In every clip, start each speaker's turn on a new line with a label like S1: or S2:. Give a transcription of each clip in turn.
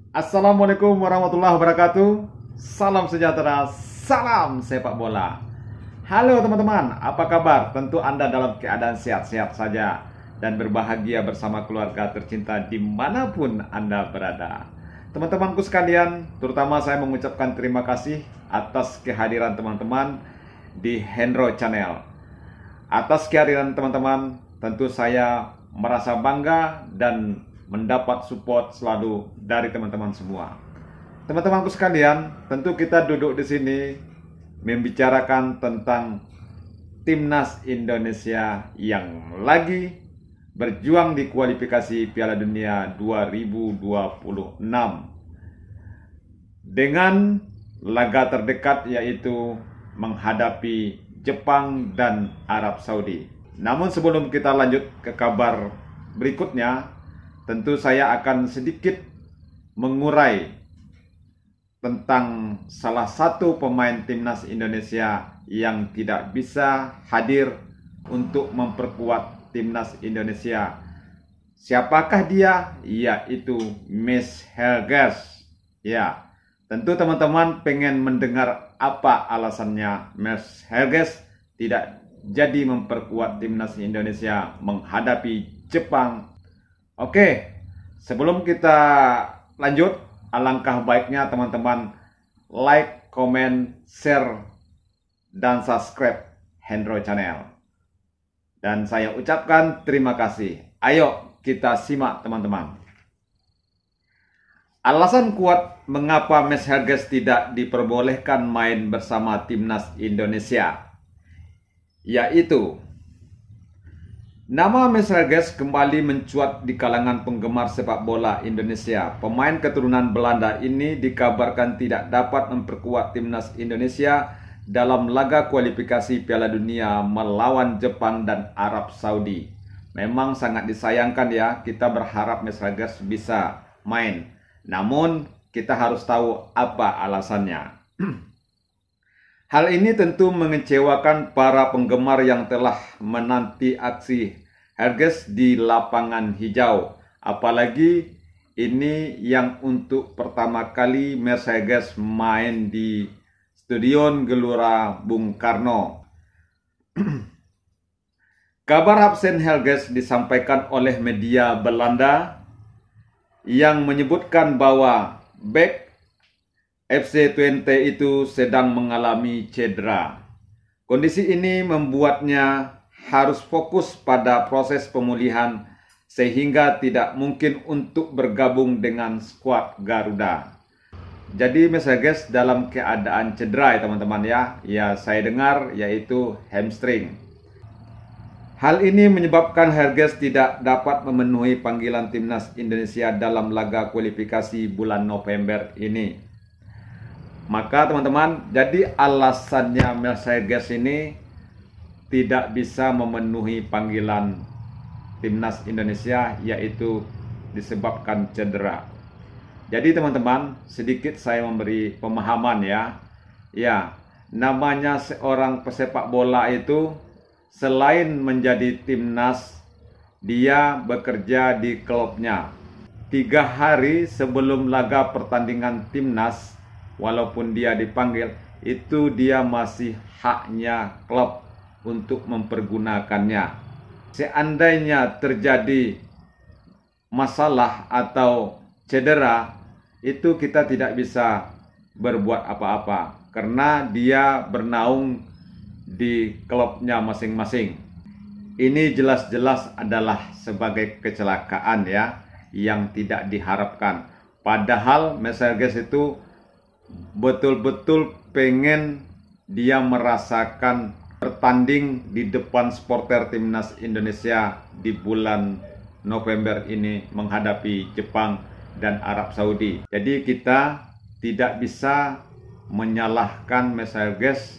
S1: Assalamualaikum warahmatullahi wabarakatuh. Salam sejahtera, salam sepak bola. Halo teman-teman, apa kabar? Tentu Anda dalam keadaan sehat-sehat saja dan berbahagia bersama keluarga tercinta dimanapun Anda berada. Teman-temanku sekalian, terutama saya mengucapkan terima kasih atas kehadiran teman-teman di Hendro Channel. Atas kehadiran teman-teman, tentu saya merasa bangga dan mendapat support selalu dari teman-teman semua. Teman-temanku sekalian, tentu kita duduk di sini membicarakan tentang timnas Indonesia yang lagi berjuang di kualifikasi Piala Dunia 2026 dengan laga terdekat yaitu menghadapi Jepang dan Arab Saudi. Namun sebelum kita lanjut ke kabar berikutnya, tentu saya akan sedikit mengurai tentang salah satu pemain timnas Indonesia yang tidak bisa hadir untuk memperkuat timnas Indonesia. Siapakah dia? Yaitu Max Helges. Ya, tentu teman-teman pengen mendengar apa alasannya Max Helges tidak jadi memperkuat timnas Indonesia menghadapi Jepang. Oke, sebelum kita lanjut, alangkah baiknya teman-teman like, comment, share, dan subscribe Hendro Channel. Dan saya ucapkan terima kasih. Ayo kita simak teman-teman. Alasan kuat mengapa Max Helges tidak diperbolehkan main bersama timnas Indonesia, yaitu nama Max Helges kembali mencuat di kalangan penggemar sepak bola Indonesia. Pemain keturunan Belanda ini dikabarkan tidak dapat memperkuat timnas Indonesia dalam laga kualifikasi Piala Dunia melawan Jepang dan Arab Saudi. Memang sangat disayangkan ya, kita berharap Max Helges bisa main. Namun kita harus tahu apa alasannya. Hal ini tentu mengecewakan para penggemar yang telah menanti aksi Helges di lapangan hijau. Apalagi ini yang untuk pertama kali Max Helges main di Stadion Gelora Bung Karno. Kabar absen Helges disampaikan oleh media Belanda yang menyebutkan bahwa bek FC Twente itu sedang mengalami cedera. Kondisi ini membuatnya harus fokus pada proses pemulihan sehingga tidak mungkin untuk bergabung dengan skuad Garuda. Jadi Max Helges dalam keadaan cedera ya teman-teman ya. Ya saya dengar yaitu hamstring. Hal ini menyebabkan Helges tidak dapat memenuhi panggilan timnas Indonesia dalam laga kualifikasi bulan November ini. Maka teman-teman, jadi alasannya Max Helges ini tidak bisa memenuhi panggilan timnas Indonesia yaitu disebabkan cedera. Jadi teman-teman, sedikit saya memberi pemahaman ya. Ya, namanya seorang pesepak bola itu selain menjadi timnas, dia bekerja di klubnya. 3 hari sebelum laga pertandingan timnas, walaupun dia dipanggil, itu dia masih haknya klub untuk mempergunakannya. Seandainya terjadi masalah atau cedera, itu kita tidak bisa berbuat apa-apa karena dia bernaung di klubnya masing-masing. Ini jelas-jelas adalah sebagai kecelakaan ya, yang tidak diharapkan. Padahal Max Helges itu betul-betul pengen dia merasakan bertanding di depan supporter timnas Indonesia di bulan November ini menghadapi Jepang dan Arab Saudi. Jadi kita tidak bisa menyalahkan Max Helges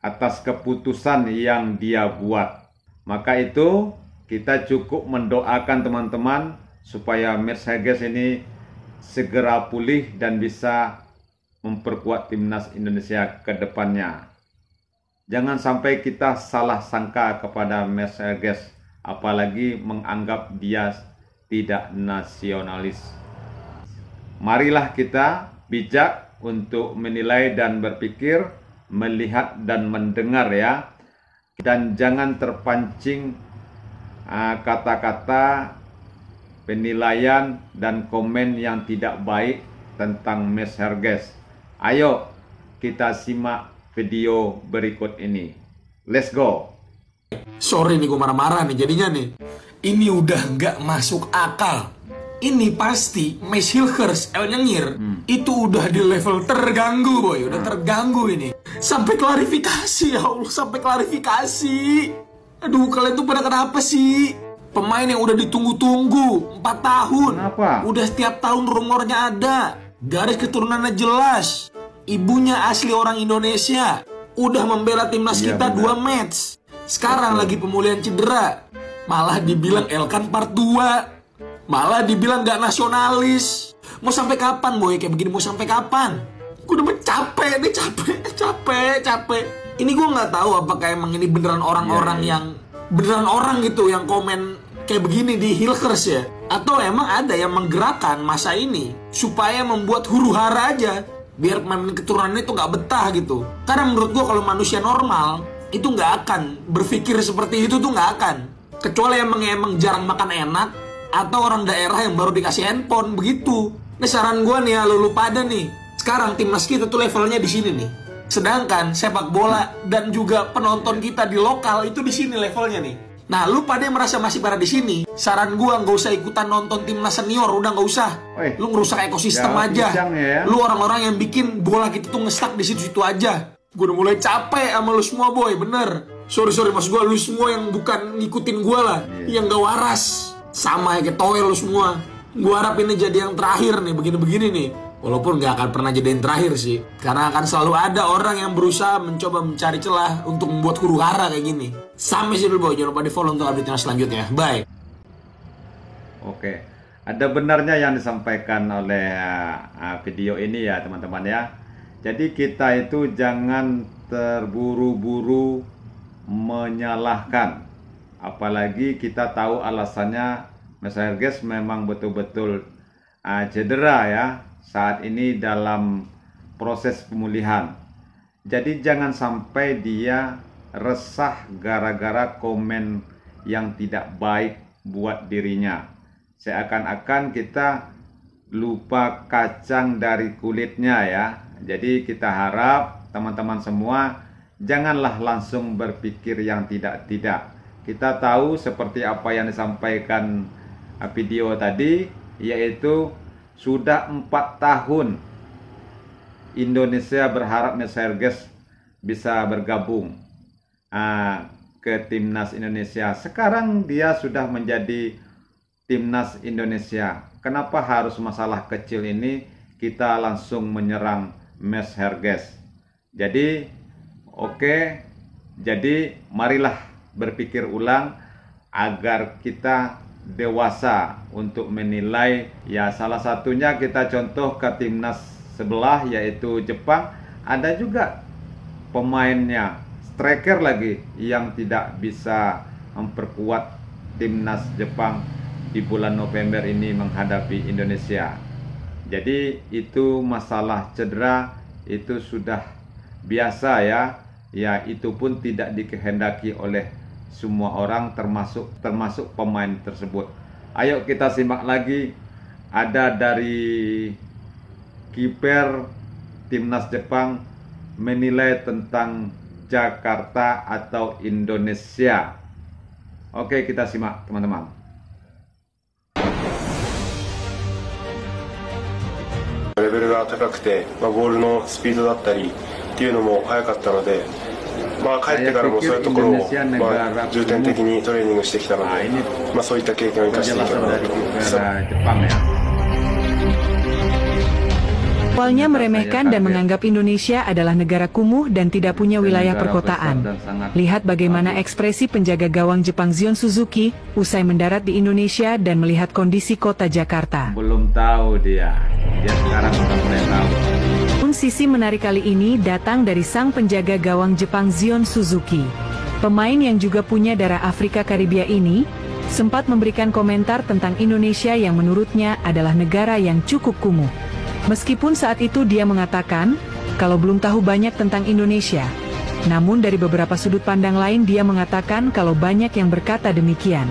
S1: atas keputusan yang dia buat. Maka itu kita cukup mendoakan teman-teman supaya Max Helges ini segera pulih dan bisa memperkuat timnas Indonesia ke depannya. Jangan sampai kita salah sangka kepada Max Helges, apalagi menganggap dia tidak nasionalis. marilah kita bijak untuk menilai dan berpikir, melihat dan mendengar ya. Dan jangan terpancing kata-kata penilaian dan komen yang tidak baik tentang Mes Herges. Ayo kita simak video berikut ini. Let's go.
S2: Sorry nih gue marah-marah nih jadinya nih. Ini udah nggak masuk akal. Ini pasti Mes Hilgers El Nyengir itu udah di level terganggu boy. Udah terganggu ini. Sampai klarifikasi ya Allah, sampai klarifikasi. Aduh, kalian tuh pada kenapa sih? Pemain yang udah ditunggu-tunggu 4 tahun.
S1: Kenapa?
S2: Udah setiap tahun rumornya ada. Garis keturunannya jelas. Ibunya asli orang Indonesia. Udah membela timnas kita 2 match. Sekarang lagi pemulihan cedera. Malah dibilang Elkan part 2. Malah dibilang gak nasionalis. Mau sampai kapan boy kayak begini? Mau sampai kapan? Gue udah capek nih, capek. Ini gue nggak tahu apakah emang ini beneran orang-orang yang beneran orang gitu yang komen kayak begini di Hilgers ya, atau emang ada yang menggerakkan masa ini supaya membuat huru-hara aja biar pemain keturunannya itu nggak betah gitu. Karena menurut gue kalau manusia normal itu nggak akan berpikir seperti itu tuh nggak akan, kecuali emang jarang makan enak atau orang daerah yang baru dikasih handphone begitu. Nah saran gue nih ya lu pada nih, sekarang timnas kita tuh levelnya di sini nih. Sedangkan sepak bola dan juga penonton kita di lokal itu di sini levelnya nih. Nah, lu pada yang merasa masih pada di sini, saran gua nggak usah ikutan nonton timnas senior, udah nggak usah. Lu ngerusak ekosistem aja.
S1: Ya.
S2: Lu orang-orang yang bikin bola kita tuh ngestak di situ-situ aja. Gua udah mulai capek sama lu semua boy, bener. Sorry maksud gua lu semua yang bukan ngikutin gua lah, yang gak waras. Sama kayak toel lu semua. Gua harap ini jadi yang terakhir nih, begini-begini nih. Walaupun gak akan pernah jadi yang terakhir sih, karena akan selalu ada orang yang berusaha mencoba mencari celah untuk membuat huru-hara kayak gini. Sampai sini dulu boy, jangan lupa di follow untuk update selanjutnya. Bye.
S1: Oke, ada benarnya yang disampaikan oleh video ini ya teman-teman ya. Jadi kita itu jangan terburu-buru menyalahkan, apalagi kita tahu alasannya Mes Herges memang betul-betul cedera ya, saat ini dalam proses pemulihan. Jadi jangan sampai dia resah gara-gara komen yang tidak baik buat dirinya. Seakan-akan kita lupa kacang dari kulitnya ya. Jadi kita harap teman-teman semua janganlah langsung berpikir yang tidak-tidak. Kita tahu seperti apa yang disampaikan video tadi, yaitu sudah 4 tahun Indonesia berharap Mes Herges bisa bergabung ke timnas Indonesia. Sekarang dia sudah menjadi timnas Indonesia. Kenapa harus masalah kecil ini kita langsung menyerang Mes Herges? Jadi jadi marilah berpikir ulang agar kita dewasa untuk menilai ya. Salah satunya kita contoh ke timnas sebelah yaitu Jepang, ada juga pemainnya striker lagi yang tidak bisa memperkuat timnas Jepang di bulan November ini menghadapi Indonesia. Jadi itu masalah cedera itu sudah biasa ya. Ya itu pun tidak dikehendaki oleh semua orang termasuk pemain tersebut. Ayo kita simak lagi, ada dari kiper timnas Jepang menilai tentang Jakarta atau Indonesia. Oke, kita simak teman-teman.
S3: Level が高くて、ボールのスピードだったりっていうのも速かったので。帰ってからもそういうところを重点的にトレーニングしてきたので、そういった経験を生かしていけたらなと思います。
S4: Awalnya meremehkan dan menganggap Indonesia adalah negara kumuh dan tidak punya wilayah perkotaan. Lihat bagaimana ekspresi penjaga gawang Jepang Zion Suzuki usai mendarat di Indonesia dan melihat kondisi kota Jakarta.
S1: Belum tahu dia sekarang sudah mulai tahu.
S4: Sisi menarik kali ini datang dari sang penjaga gawang Jepang Zion Suzuki. Pemain yang juga punya darah Afrika Karibia ini sempat memberikan komentar tentang Indonesia yang menurutnya adalah negara yang cukup kumuh. Meskipun saat itu dia mengatakan kalau belum tahu banyak tentang Indonesia, namun dari beberapa sudut pandang lain dia mengatakan kalau banyak yang berkata demikian.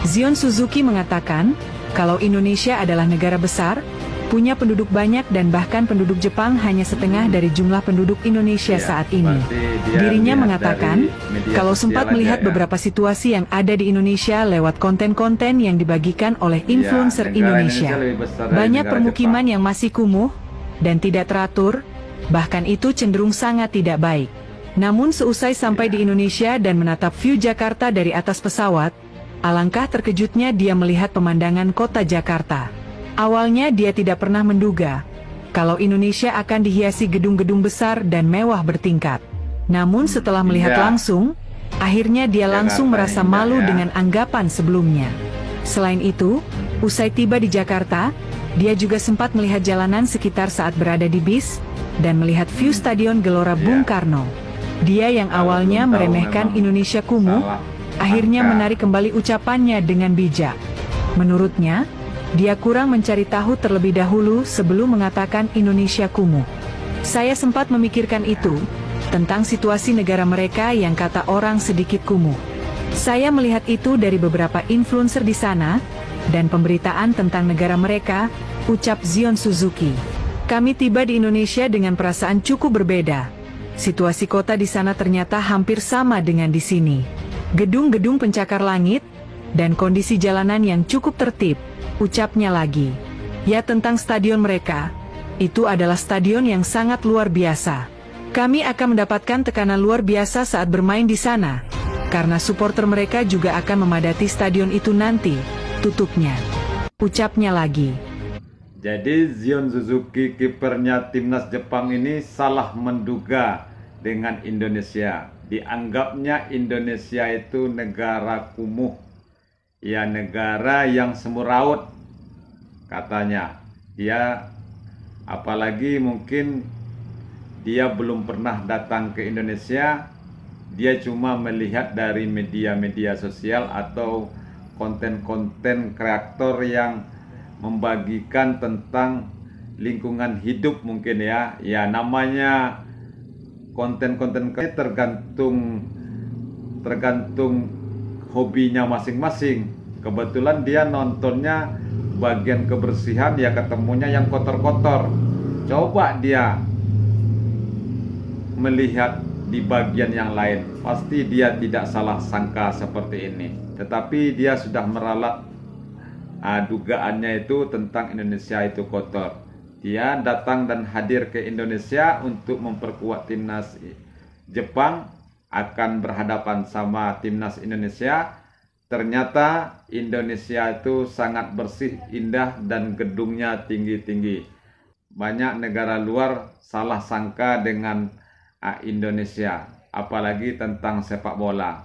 S4: Zion Suzuki mengatakan kalau Indonesia adalah negara besar, punya penduduk banyak dan bahkan penduduk Jepang hanya setengah dari jumlah penduduk Indonesia saat ini. Dirinya mengatakan kalau sempat melihat beberapa situasi yang ada di Indonesia lewat konten-konten yang dibagikan oleh influencer Indonesia. Banyak permukiman yang masih kumuh dan tidak teratur, bahkan itu cenderung sangat tidak baik. Namun seusai sampai di Indonesia dan menatap view Jakarta dari atas pesawat, alangkah terkejutnya dia melihat pemandangan kota Jakarta. Awalnya dia tidak pernah menduga kalau Indonesia akan dihiasi gedung-gedung besar dan mewah bertingkat. Namun setelah melihat langsung, akhirnya dia langsung merasa malu dengan anggapan sebelumnya. Selain itu, usai tiba di Jakarta, dia juga sempat melihat jalanan sekitar saat berada di bis dan melihat view Stadion Gelora Bung Karno. Dia yang awalnya meremehkan Indonesia kumuh, akhirnya menarik kembali ucapannya dengan bijak. Menurutnya, dia kurang mencari tahu terlebih dahulu sebelum mengatakan Indonesia kumuh. Saya sempat memikirkan itu, tentang situasi negara mereka yang kata orang sedikit kumuh. Saya melihat itu dari beberapa influencer di sana, dan pemberitaan tentang negara mereka, ucap Zion Suzuki. Kami tiba di Indonesia dengan perasaan cukup berbeda. Situasi kota di sana ternyata hampir sama dengan di sini. Gedung-gedung pencakar langit, dan kondisi jalanan yang cukup tertib. Ucapnya lagi. Ya, tentang stadion mereka, itu adalah stadion yang sangat luar biasa. Kami akan mendapatkan tekanan luar biasa saat bermain di sana, karena supporter mereka juga akan memadati stadion itu nanti, tutupnya. Ucapnya lagi.
S1: Jadi Zion Suzuki, kipernya timnas Jepang ini salah menduga dengan Indonesia. Dianggapnya Indonesia itu negara kumuh. Ya, negara yang semeraut, katanya. Dia, apalagi mungkin dia belum pernah datang ke Indonesia, dia cuma melihat dari media-media sosial atau konten-konten kreator yang membagikan tentang lingkungan hidup mungkin ya. Ya, namanya konten-konten tergantung hobinya masing-masing. Kebetulan dia nontonnya bagian kebersihan, ya ketemunya yang kotor-kotor. Coba dia melihat di bagian yang lain, pasti dia tidak salah sangka seperti ini. Tetapi dia sudah meralat dugaannya itu tentang Indonesia itu kotor. Dia datang dan hadir ke Indonesia untuk memperkuat timnas Jepang, akan berhadapan sama timnas Indonesia. Ternyata Indonesia itu sangat bersih, indah, dan gedungnya tinggi-tinggi. Banyak negara luar salah sangka dengan Indonesia, apalagi tentang sepak bola.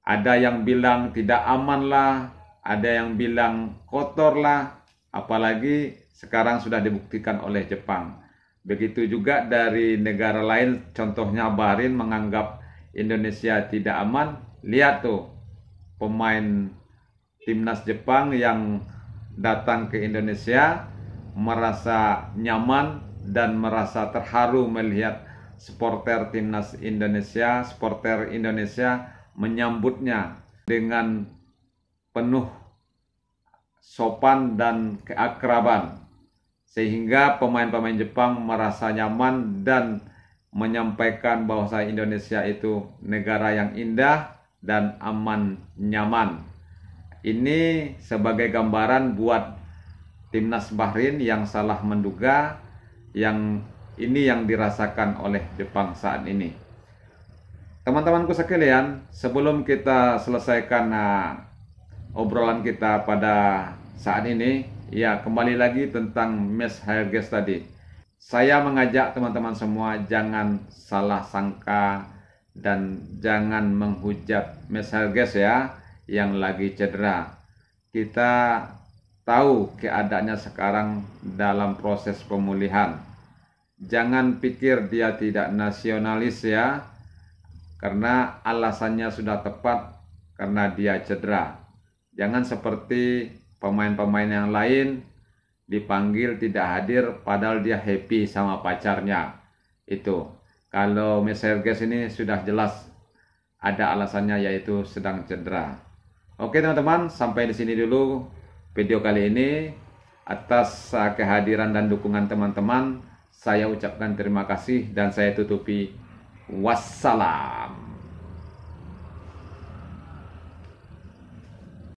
S1: Ada yang bilang tidak aman lah, ada yang bilang kotor lah, apalagi sekarang sudah dibuktikan oleh Jepang. Begitu juga dari negara lain, contohnya Bahrain menganggap Indonesia tidak aman. Lihat tuh, pemain timnas Jepang yang datang ke Indonesia merasa nyaman dan merasa terharu melihat supporter timnas Indonesia, supporter Indonesia menyambutnya dengan penuh sopan dan keakraban. Sehingga pemain-pemain Jepang merasa nyaman dan menyampaikan bahwa Indonesia itu negara yang indah dan aman, nyaman. Ini sebagai gambaran buat timnas Bahrain yang salah menduga, yang ini yang dirasakan oleh Jepang saat ini. Teman-temanku sekalian, sebelum kita selesaikan obrolan kita pada saat ini, ya, kembali lagi tentang Mes Hairges tadi. Saya mengajak teman-teman semua jangan salah sangka dan jangan menghujat Mes Hairges ya, yang lagi cedera. Kita tahu keadaannya sekarang dalam proses pemulihan. Jangan pikir dia tidak nasionalis ya, karena alasannya sudah tepat, karena dia cedera. Jangan seperti pemain-pemain yang lain dipanggil tidak hadir padahal dia happy sama pacarnya. Itu kalau Mercedes ini sudah jelas ada alasannya, yaitu sedang cedera. Oke teman-teman, sampai di sini dulu video kali ini. Atas kehadiran dan dukungan teman-teman, saya ucapkan terima kasih dan saya tutupi. Wassalam.